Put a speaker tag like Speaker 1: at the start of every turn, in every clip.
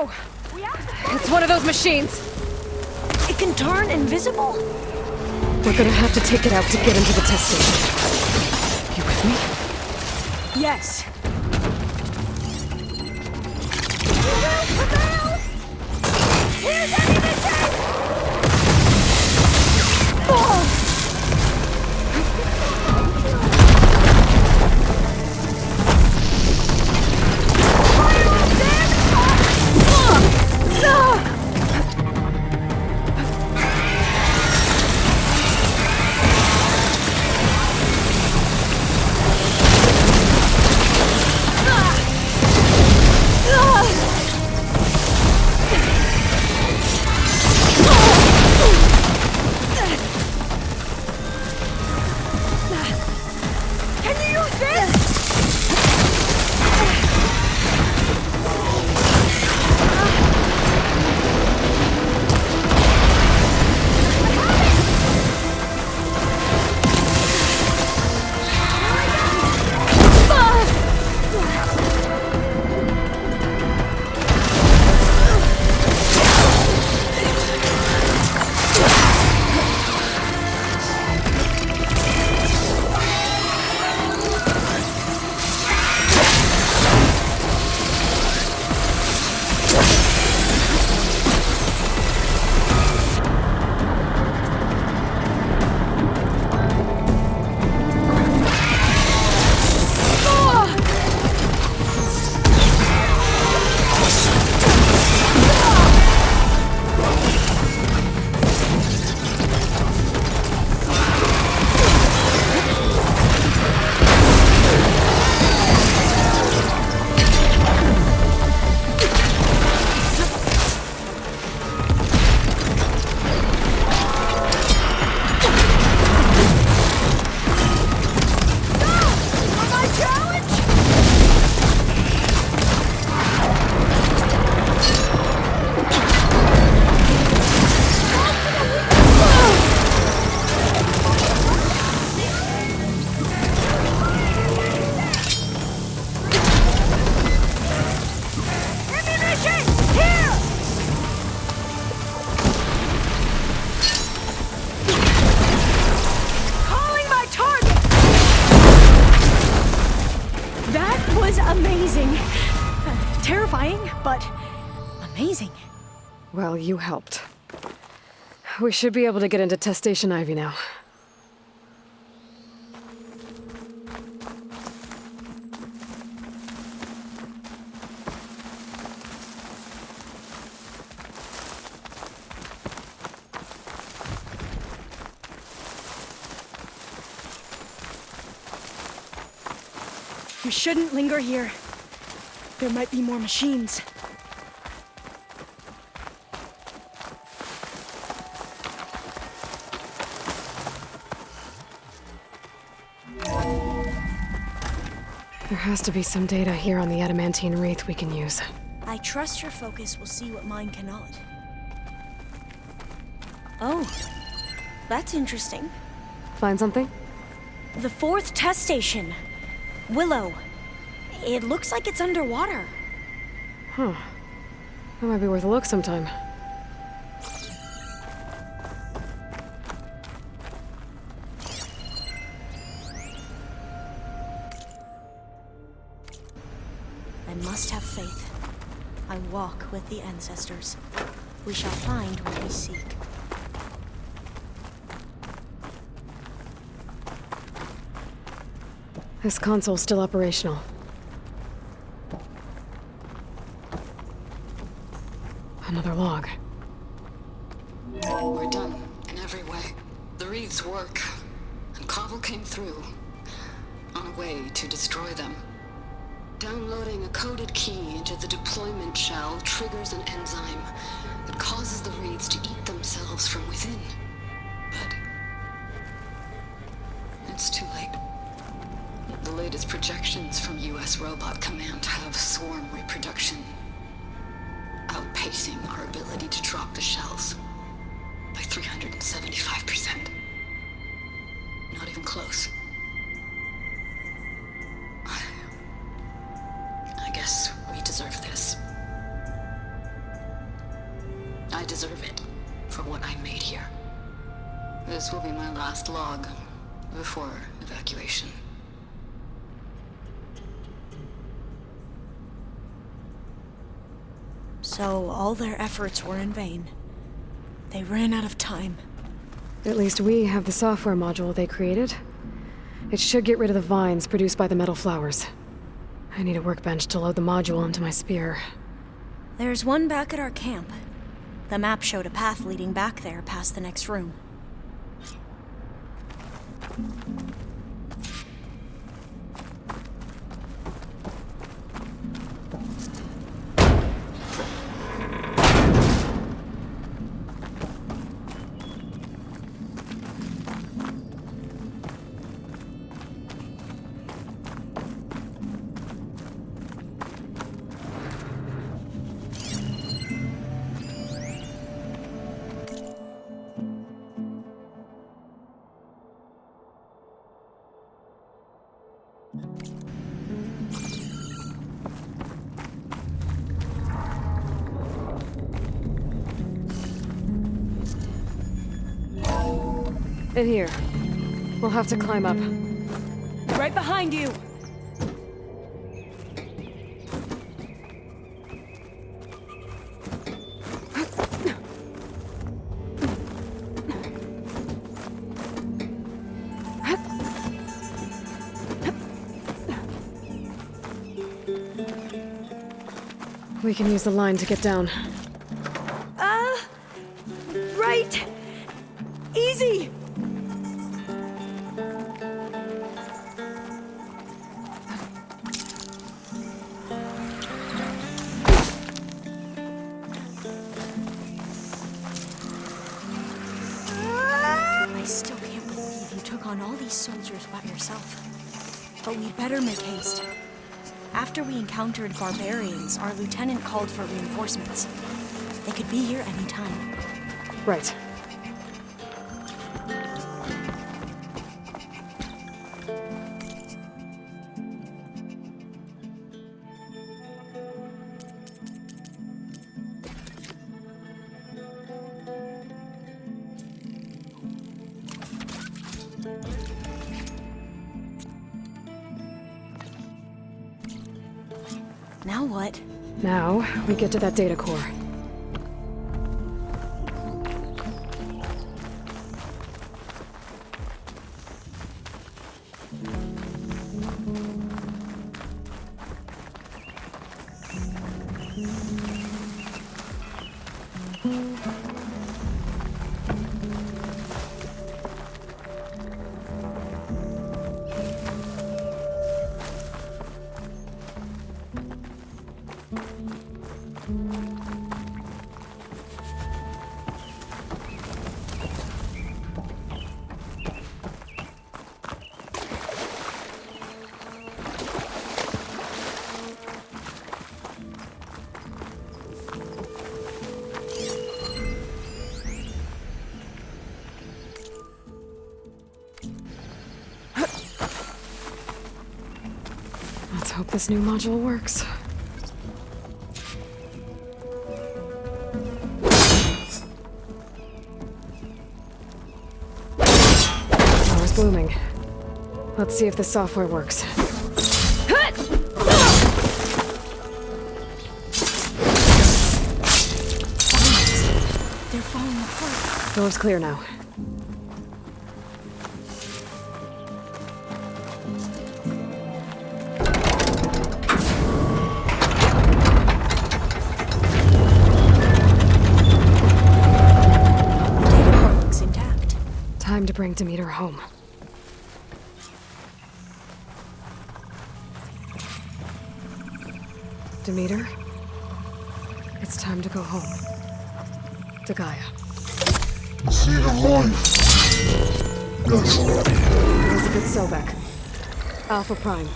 Speaker 1: go! It's one of those machines.
Speaker 2: It can turn invisible?
Speaker 1: We're gonna have to take it out to get into the test station. You with me?
Speaker 2: Yes. Here's ammunition! Oh! Amazing. Terrifying, but amazing.
Speaker 1: Well, you helped. We should be able to get into Test Station Ivy now.
Speaker 2: We shouldn't linger here. There might be more machines.
Speaker 1: There has to be some data here on the adamantine wraith we can use.
Speaker 2: I trust your focus will see what mine cannot. Oh, that's interesting.
Speaker 1: Find something?
Speaker 2: The 4th test station. Willow. It looks like it's underwater.
Speaker 1: Huh. That might be worth a look sometime.
Speaker 2: I must have faith. I walk with the ancestors. We shall find what we seek.
Speaker 1: This console's still operational. Another log.
Speaker 3: We're done, in every way. The wreaths work, and Cobble came through, on a way to destroy them. Downloading a coded key into the deployment shell triggers an enzyme that causes the wreaths to eat themselves from within. But it's too late. The latest projections from US Robot Command have swarm reproduction, outpacing our ability to drop the shells by 375%. Not even close. I guess we deserve this. deserve it for what I made here. This will be my last log before evacuation.
Speaker 2: So all their efforts were in vain. They ran out of time.
Speaker 1: At least we have the software module they created. It should get rid of the vines produced by the metal flowers. I need a workbench to load the module into my spear.
Speaker 2: There's one back at our camp. The map showed a path leading back there past the next room.
Speaker 1: In here. We'll have to climb up.
Speaker 2: Right behind you!
Speaker 1: We can use the line to get down.
Speaker 2: Right! Easy! I still can't believe you took on all these soldiers by yourself. But we'd better make haste. After we encountered barbarians, our lieutenant called for reinforcements. They could be here any time.
Speaker 1: Right.
Speaker 2: Now what?
Speaker 1: Now, we get to that data core. Let's hope this new module works. Power's blooming. Let's see if the software works.
Speaker 2: They're falling apart.
Speaker 1: Door's clear now. Time to bring Demeter home. Demeter, it's time to go home. To Gaia.
Speaker 4: See the light. Yes.
Speaker 1: Elizabeth Sobek. Alpha Prime.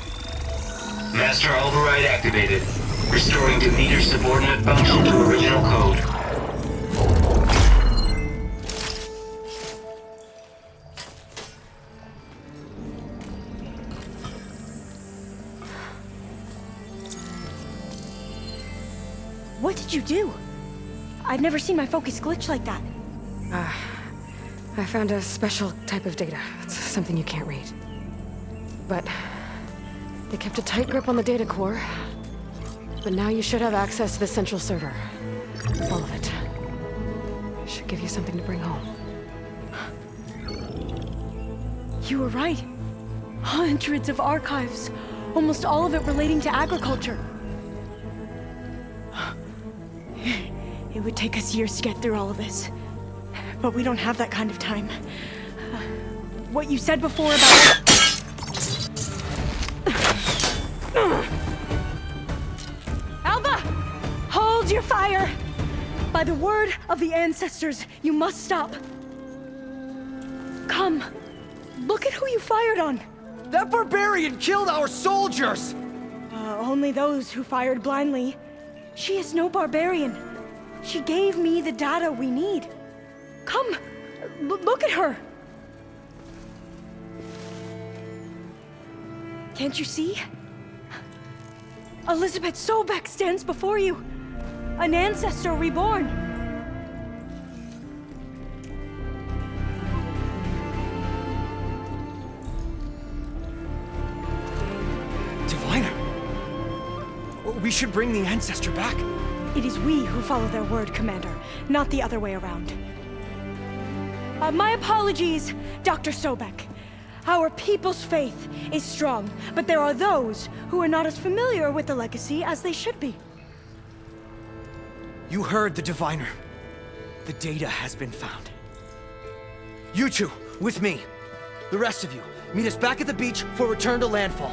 Speaker 5: Master override activated. Restoring Demeter's subordinate function to original code.
Speaker 2: What did you do? I've never seen my focus glitch like that.
Speaker 1: I found a special type of data. It's something you can't read. But they kept a tight grip on the data core. But now you should have access to the central server. All of it. Should give you something to bring home.
Speaker 2: You were right. Hundreds of archives. Almost all of it relating to agriculture. It would take us years to get through all of this. But we don't have that kind of time. What you said before about... Alba! Hold your fire! By the word of the ancestors, you must stop. Come. Look at who you fired on.
Speaker 6: That barbarian killed our soldiers!
Speaker 2: Only those who fired blindly. She is no barbarian. She gave me the data we need. Come, look at her. Can't you see? Elizabeth Sobek stands before you. An ancestor reborn.
Speaker 6: Diviner! We should bring the ancestor back.
Speaker 2: It is we who follow their word, Commander, not the other way around. My apologies, Dr. Sobek. Our people's faith is strong, but there are those who are not as familiar with the legacy as they should be.
Speaker 6: You heard the diviner. The data has been found. You two, with me. The rest of you, meet us back at the beach for return to landfall.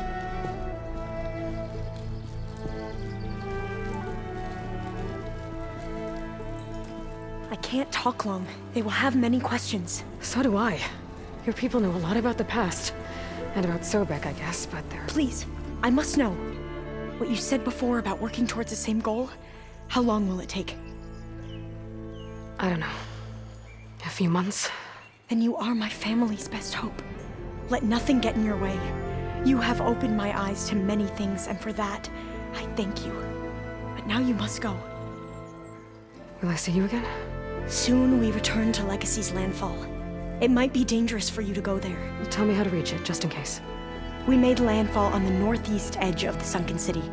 Speaker 2: I can't talk long. They will have many questions.
Speaker 1: So do I. Your people know a lot about the past. And about Sobek, I guess, but they're...
Speaker 2: Please, I must know. What you said before about working towards the same goal, how long will it take?
Speaker 1: I don't know. A few months?
Speaker 2: Then you are my family's best hope. Let nothing get in your way. You have opened my eyes to many things, and for that, I thank you. But now you must go.
Speaker 1: Will I see you again?
Speaker 2: Soon we return to Legacy's landfall. It might be dangerous for you to go there.
Speaker 1: Tell me how to reach it, just in case.
Speaker 2: We made landfall on the northeast edge of the sunken city.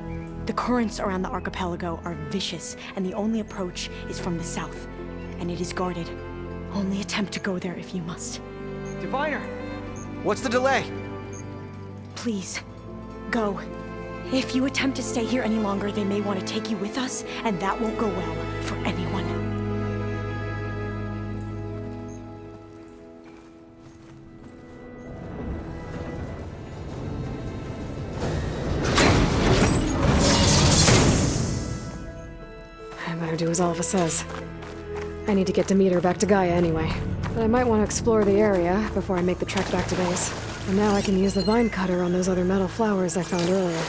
Speaker 2: The currents around the archipelago are vicious, and the only approach is from the south. And it is guarded. Only attempt to go there if you must.
Speaker 6: Diviner! What's the delay?
Speaker 2: Please, go. If you attempt to stay here any longer, they may want to take you with us, and that won't go well for anyone.
Speaker 1: I better do as Alva says. I need to get Demeter back to Gaia anyway. But I might want to explore the area before I make the trek back to base. And now I can use the vine cutter on those other metal flowers I found earlier.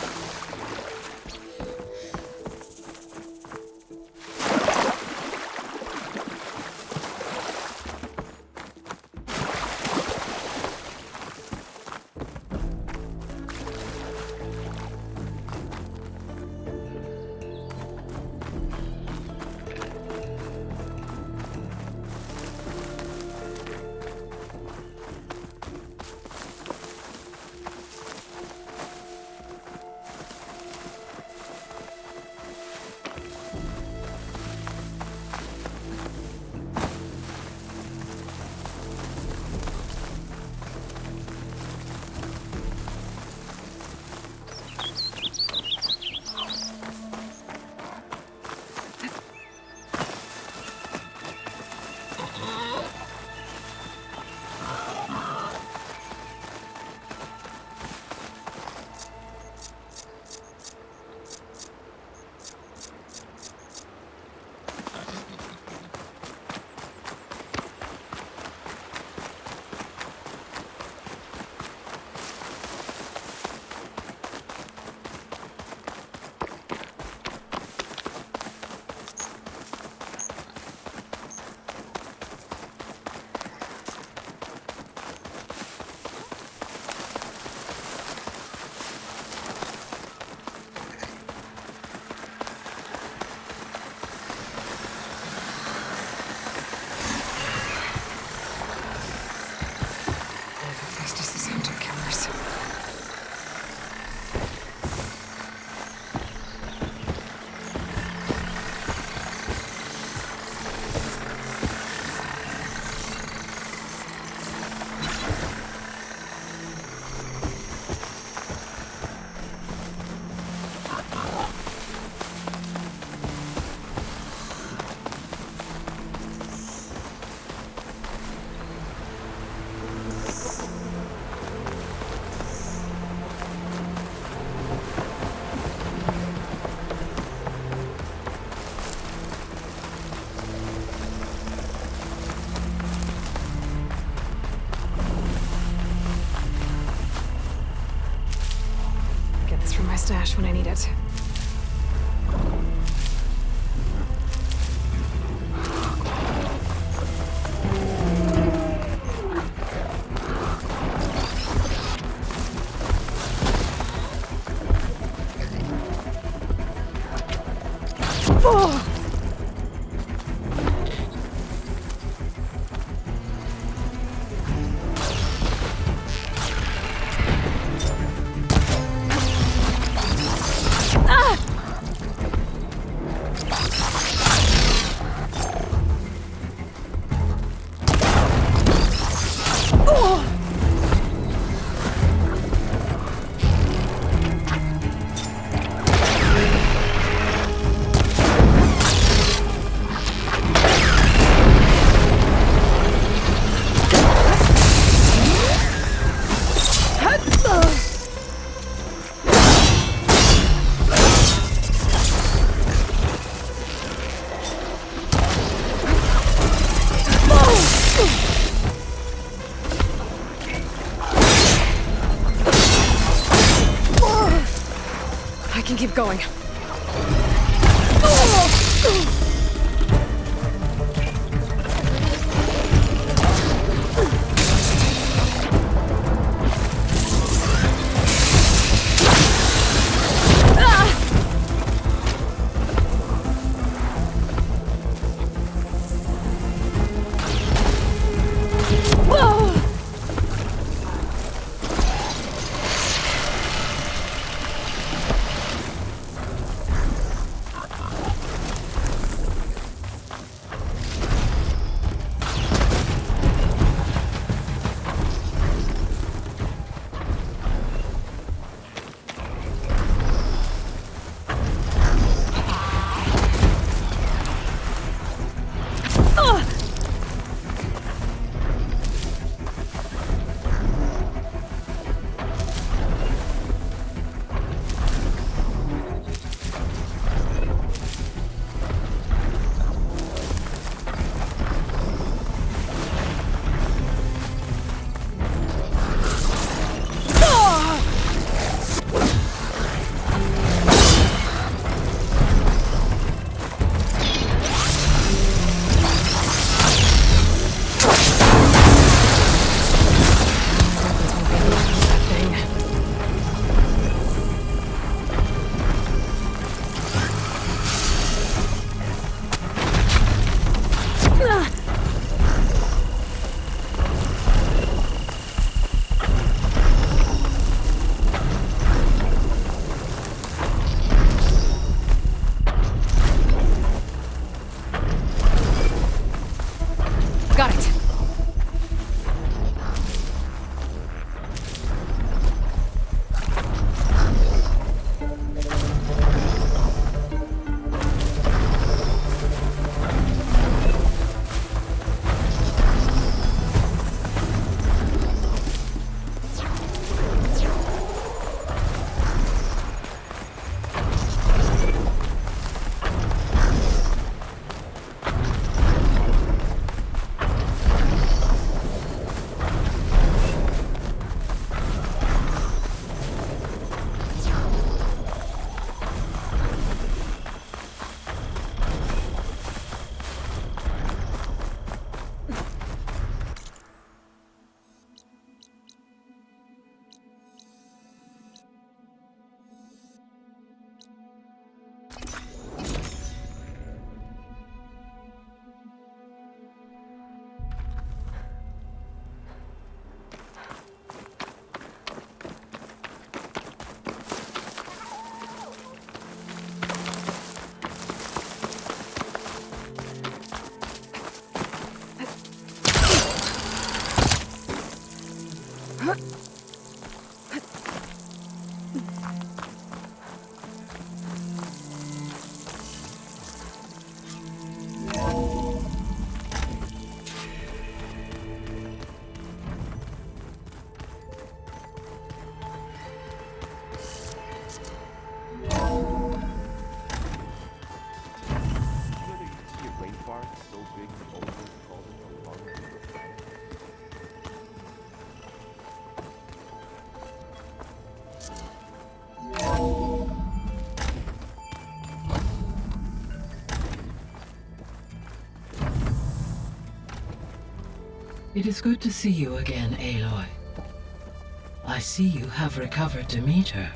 Speaker 1: stash when I need it. I can keep going.
Speaker 7: It is good to see you again, Aloy. I see you have recovered Demeter.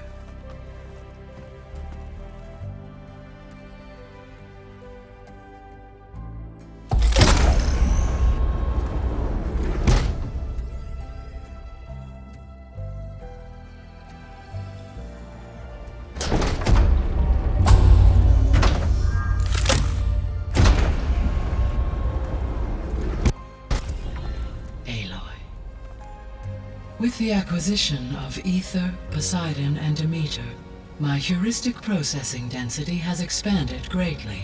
Speaker 7: With the acquisition of Ether, Poseidon, and Demeter, my heuristic processing density has expanded greatly.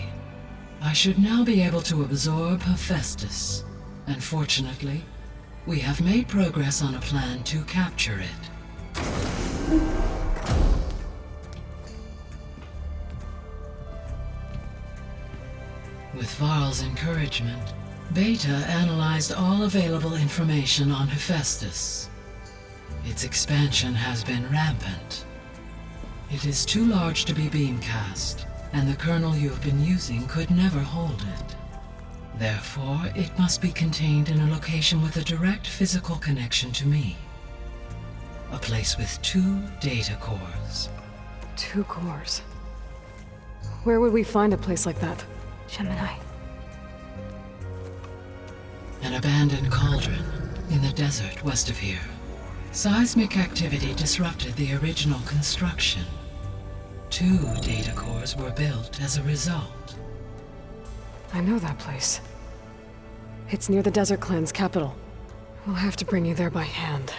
Speaker 7: I should now be able to absorb Hephaestus, and fortunately, we have made progress on a plan to capture it. With Varl's encouragement, Beta analyzed all available information on Hephaestus. Its expansion has been rampant. It is too large to be beamcast, and the kernel you have been using could never hold it. Therefore, it must be contained in a location with a direct physical connection to me. A place with 2 data cores.
Speaker 1: 2 cores? Where would we find a place like that?
Speaker 2: Gemini.
Speaker 7: An abandoned cauldron in the desert west of here. Seismic activity disrupted the original construction. 2 data cores were built as a result.
Speaker 1: I know that place. It's near the Desert Clan's capital. We'll have to bring you there by hand.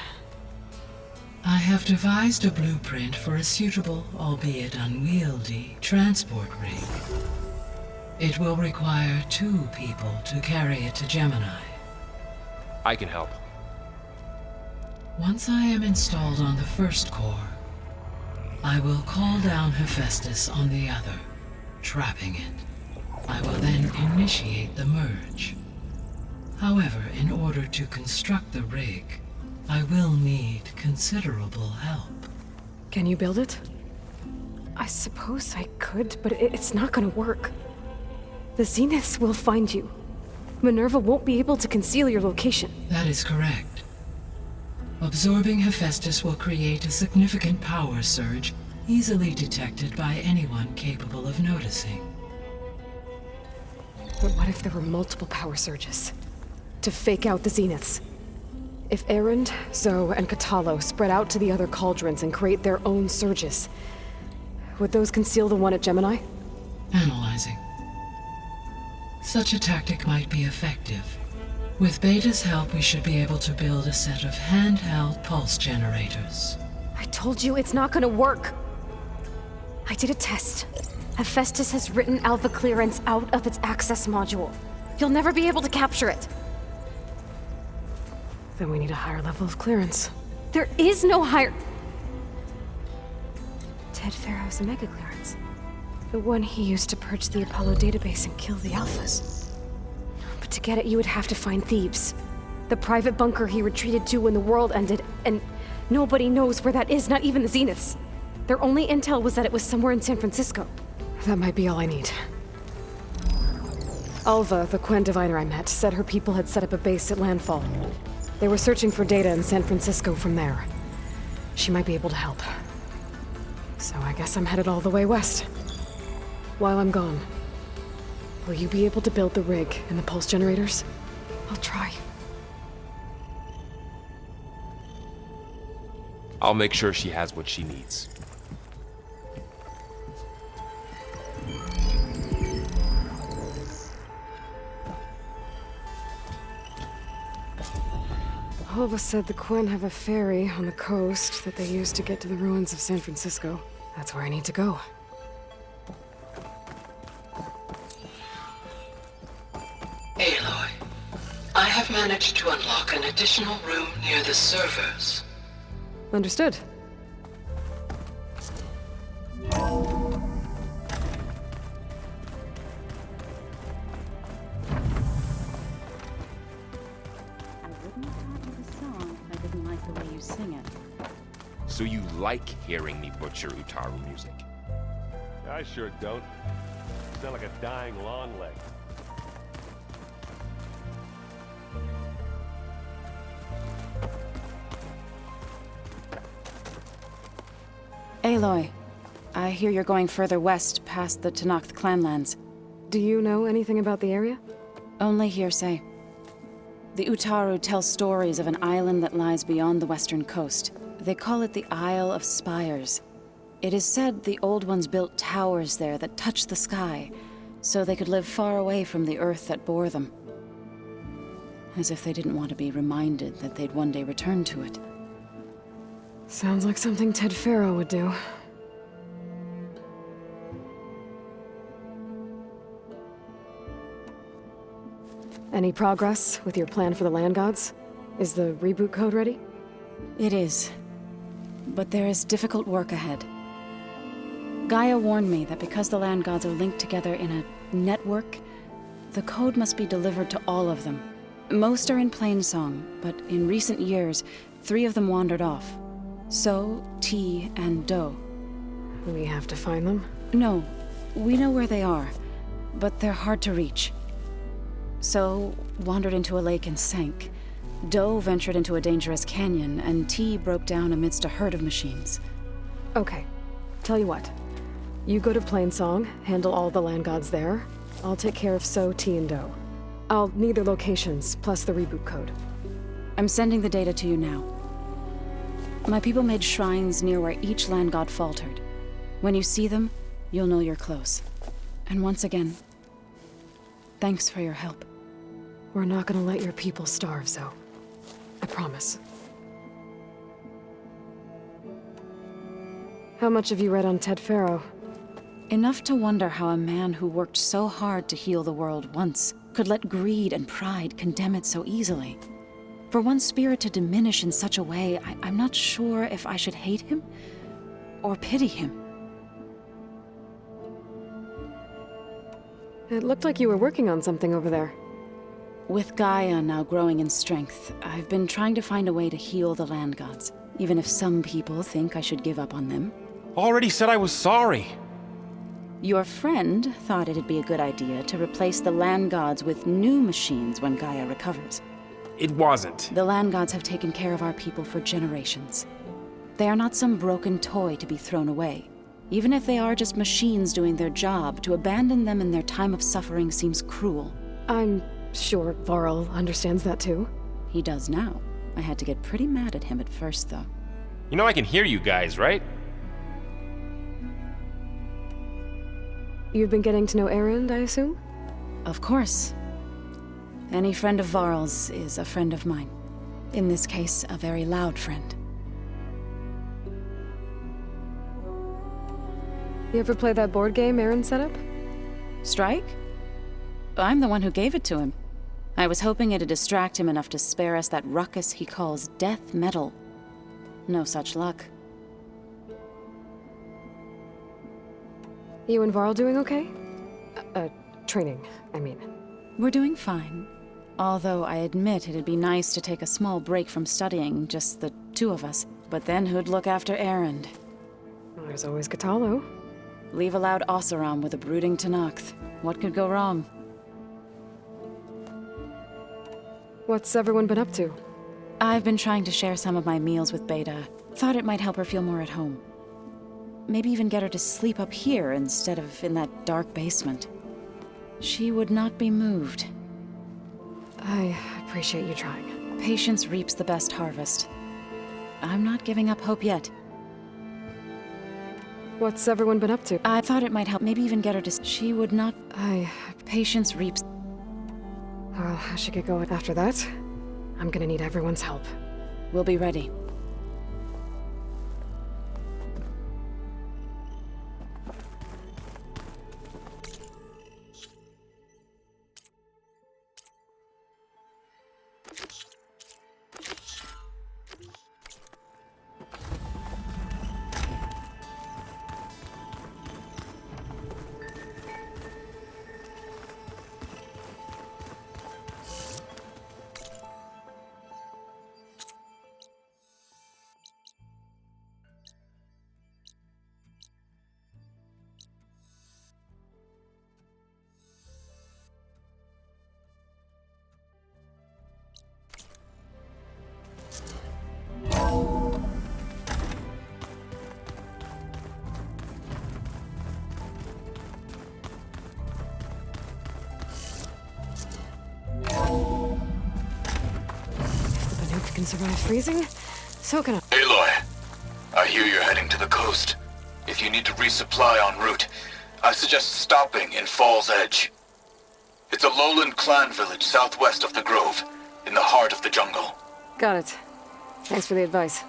Speaker 7: I have devised a blueprint for a suitable, albeit unwieldy, transport rig. It will require 2 people to carry it to Gemini.
Speaker 8: I can help.
Speaker 7: Once I am installed on the first core, I will call down Hephaestus on the other, trapping it. I will then initiate the merge. However, in order to construct the rig, I will need considerable help.
Speaker 1: Can you build it? I suppose I could, but it's not gonna work. The Zeniths will find you. Minerva won't be able to conceal your location.
Speaker 7: That is correct. Absorbing Hephaestus will create a significant power surge, easily detected by anyone capable of noticing.
Speaker 1: But what if there were multiple power surges? To fake out the Zeniths? If Erend, Zoe, and Katalo spread out to the other cauldrons and create their own surges, would those conceal the one at Gemini?
Speaker 7: Analyzing. Such a tactic might be effective. With Beta's help, we should be able to build a set of handheld pulse generators.
Speaker 1: I told you it's not gonna work! I did a test. Hephaestus has written Alpha clearance out of its access module. You'll never be able to capture it. Then we need a higher level of clearance. There is no higher... Ted Pharaoh's Omega clearance. The one he used to purge the Apollo database and kill the Alphas. But to get it, you would have to find Thebes. The private bunker he retreated to when the world ended, and nobody knows where that is, not even the Zeniths. Their only intel was that it was somewhere in San Francisco. That might be all I need. Alva, the Quen diviner I met, said her people had set up a base at landfall. They were searching for data in San Francisco from there. She might be able to help. So I guess I'm headed all the way west. While I'm gone, will you be able to build the rig and the pulse generators? I'll try.
Speaker 8: I'll make sure she has what she needs.
Speaker 1: Alva said the Quen have a ferry on the coast that they use to get to the ruins of San Francisco. That's where I need to go.
Speaker 7: Aloy, I have managed to unlock an additional room near the servers.
Speaker 1: Understood.
Speaker 8: So you like hearing me butcher Utaru music?
Speaker 9: I sure don't. You sound like a dying long leg.
Speaker 10: Aloy, I hear you're going further west past the Tenakth clanlands.
Speaker 1: Do you know anything about the area?
Speaker 10: Only hearsay. The Utaru tell stories of an island that lies beyond the western coast. They call it the Isle of Spires. It is said the Old Ones built towers there that touch the sky, so they could live far away from the earth that bore them. As if they didn't want to be reminded that they'd one day return to it.
Speaker 1: Sounds like something Ted Faro would do. Any progress with your plan for the land gods? Is the reboot code ready?
Speaker 10: It is. But there is difficult work ahead. Gaia warned me that because the land gods are linked together in a network, the code must be delivered to all of them. Most are in Plainsong, but in recent years, 3 of them wandered off. So, T, and Do.
Speaker 1: We have to find them?
Speaker 10: No, we know where they are, but they're hard to reach. So, wandered into a lake and sank. Do ventured into a dangerous canyon, and T broke down amidst a herd of machines.
Speaker 1: Okay. Tell you what. You go to Plainsong, handle all the land gods there. I'll take care of So, T, and Do. I'll need their locations, plus the reboot code.
Speaker 10: I'm sending the data to you now. My people made shrines near where each land god faltered. When you see them, you'll know you're close. And once again, thanks for your help.
Speaker 1: We're not gonna let your people starve, Zoe. I promise. How much have you read on Ted Faro?
Speaker 10: Enough to wonder how a man who worked so hard to heal the world once could let greed and pride condemn it so easily. For one spirit to diminish in such a way, I'm not sure if I should hate him or pity him.
Speaker 1: It looked like you were working on something over there.
Speaker 10: With Gaia now growing in strength, I've been trying to find a way to heal the land gods, even if some people think I should give up on them.
Speaker 8: Already said I was sorry.
Speaker 10: Your friend thought it'd be a good idea to replace the land gods with new machines when Gaia recovers.
Speaker 8: It wasn't.
Speaker 10: The land gods have taken care of our people for generations. They are not some broken toy to be thrown away. Even if they are just machines doing their job, to abandon them in their time of suffering seems cruel.
Speaker 1: I'm sure Varl understands that too.
Speaker 10: He does now. I had to get pretty mad at him at first, though.
Speaker 8: You know I can hear you guys, right?
Speaker 1: You've been getting to know Erend, I assume?
Speaker 10: Of course. Any friend of Varl's is a friend of mine. In this case, a very loud friend.
Speaker 1: You ever play that board game Erend set up?
Speaker 10: Strike? I'm the one who gave it to him. I was hoping it'd distract him enough to spare us that ruckus he calls death metal. No such luck.
Speaker 1: You and Varl doing okay? Training, I mean.
Speaker 10: We're doing fine. Although I admit it'd be nice to take a small break from studying, just the 2 of us. But then who'd look after Erend?
Speaker 1: Well, there's always Katalo.
Speaker 10: Leave a loud Oseram with a brooding Tenakth. What could go wrong?
Speaker 1: What's everyone been up to?
Speaker 10: I've been trying to share some of my meals with Beta. Thought it might help her feel more at home. Maybe even get her to sleep up here instead of in that dark basement. She would not be moved.
Speaker 1: I appreciate you trying.
Speaker 10: Patience reaps the best harvest. I'm not giving up hope yet.
Speaker 1: What's everyone been up to?
Speaker 10: I thought it might help. Maybe even get her to... She would not... Patience reaps...
Speaker 1: Well, I should get going after that. I'm gonna need everyone's help.
Speaker 10: We'll be ready.
Speaker 1: survive freezing, so can I.
Speaker 11: Aloy, I hear you're heading to the coast. If you need to resupply en route, I suggest stopping in Fall's Edge. It's a lowland clan village southwest of the Grove, in the heart of the jungle.
Speaker 1: Got it. Thanks for the advice.